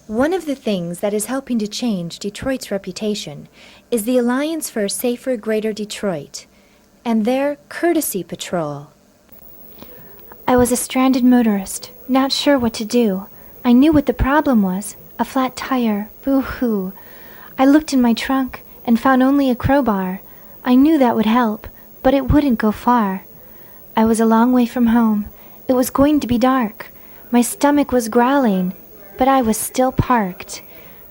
One of the things that is helping to change Detroit's reputation is the Alliance for a Safer Greater Detroit and their Courtesy Patrol. I was a stranded motorist, not sure what to do. I knew what the problem was, a flat tire, boo-hoo. I looked in my trunk and found only a crowbar. I knew that would help, but it wouldn't go far. I was a long way from home. It was going to be dark. My stomach was growling, but I was still parked.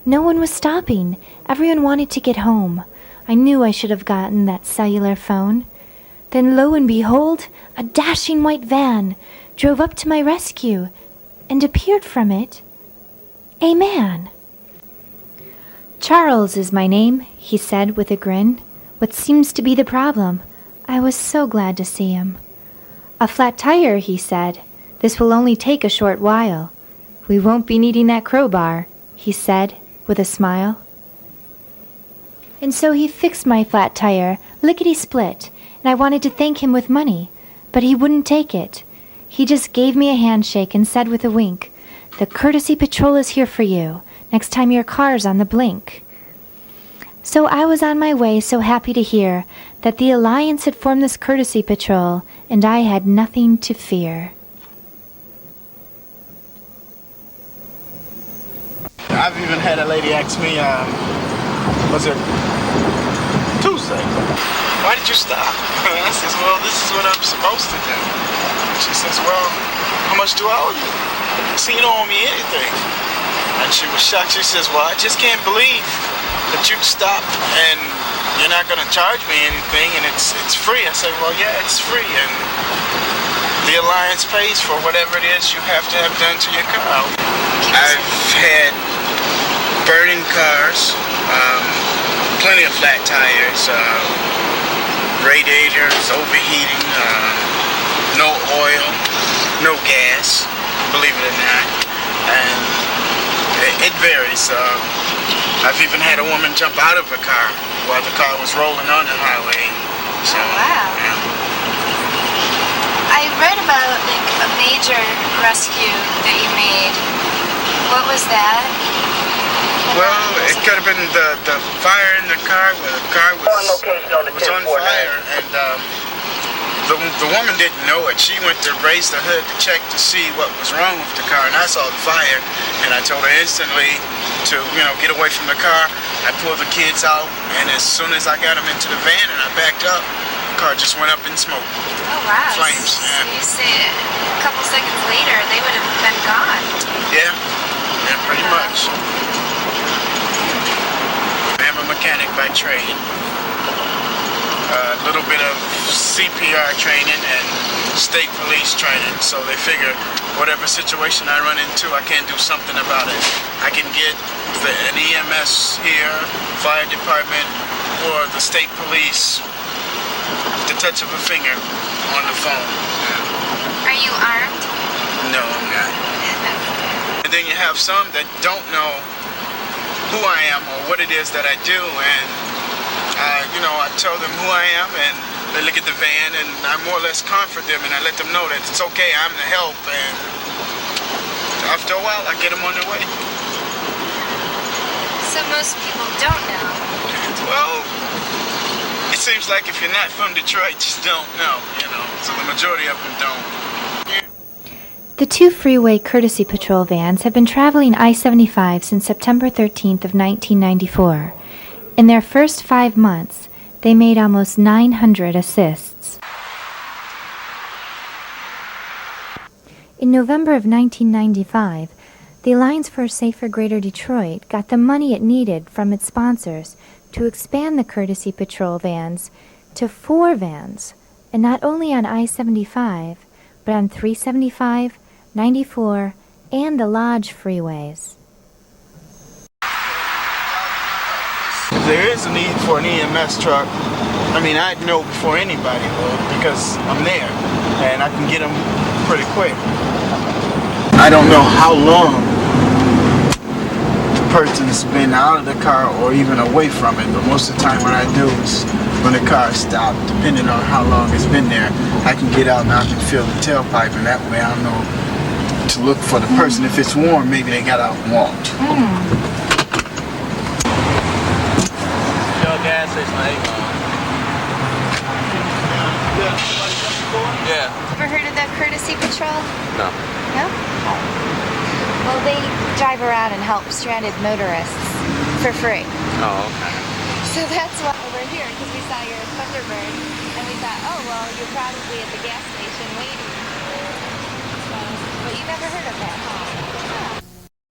No one was stopping. Everyone wanted to get home. I knew I should have gotten that cellular phone. Then lo and behold, a dashing white van drove up to my rescue, and appeared from it a man. "Charles is my name," he said with a grin. "What seems to be the problem?" I was so glad to see him. "A flat tire," he said. "This will only take a short while. We won't be needing that crowbar," he said with a smile. And so he fixed my flat tire, lickety-split, and I wanted to thank him with money, but he wouldn't take it. He just gave me a handshake and said with a wink, "The Courtesy Patrol is here for you, next time your car's on the blink." So I was on my way, so happy to hear that the Alliance had formed this Courtesy Patrol, and I had nothing to fear. I've even had a lady ask me, was it Tuesday? "Why did you stop?" I says, "Well, this is what I'm supposed to do." She says, "Well, how much do I owe you?" I said, "You don't owe me anything." And she was shocked. She says, "Well, I just can't believe that you'd stop and you're not going to charge me anything and it's free." I said, "Well, yeah, it's free, and the Alliance pays for whatever it is you have to have done to your car." I've had burning cars, plenty of flat tires, radiators overheating, no oil, no gas, believe it or not, and it varies. I've even had a woman jump out of a car while the car was rolling on the highway. So, oh, wow. Yeah. I read about a major rescue that you made. What was that? Well, it could have been the fire in the car where the car was on fire, and the woman didn't know it. She went to raise the hood to check to see what was wrong with the car, and I saw the fire, and I told her instantly to, get away from the car. I pulled the kids out, and as soon as I got them into the van and I backed up, the car just went up in smoke. Oh, wow. Flames, So yeah. you say a couple seconds later, they would have been gone. Yeah, pretty much. I'm a mechanic by trade. A little bit of CPR training and state police training, so they figure whatever situation I run into, I can do something about it. I can get an EMS here, fire department, or the state police, the touch of a finger on the phone. Are you armed? No, I'm not. And then you have some that don't know who I am or what it is that I do, and I tell them who I am, and they look at the van, and I more or less comfort them, and I let them know that it's okay, I'm the help, and after a while I get them on their way. So most people don't know. Well, it seems like if you're not from Detroit, you just don't know, so the majority of them don't. The two freeway Courtesy Patrol vans have been traveling I-75 since September 13th of 1994. In their first 5 months, they made almost 900 assists. In November of 1995, the Alliance for a Safer Greater Detroit got the money it needed from its sponsors to expand the Courtesy Patrol vans to 4 vans, and not only on I-75, but on 375, 94, and the Lodge freeways. If there is a need for an EMS truck, I'd know before anybody would, because I'm there, and I can get them pretty quick. I don't know how long the person's been out of the car or even away from it, but most of the time what I do is when the car stopped, depending on how long it's been there, I can get out and I can feel the tailpipe, and that way I'll know to look for the person. If it's warm, maybe they got out and walked. Your gas station, Yeah. Ever heard of the Courtesy Patrol? No. No? Well, they drive around and help stranded motorists for free. Oh, okay. So that's why we're here, because we saw your Thunderbird, and we thought, oh, well, you're probably at the gas station waiting. So, but you never heard of that, huh?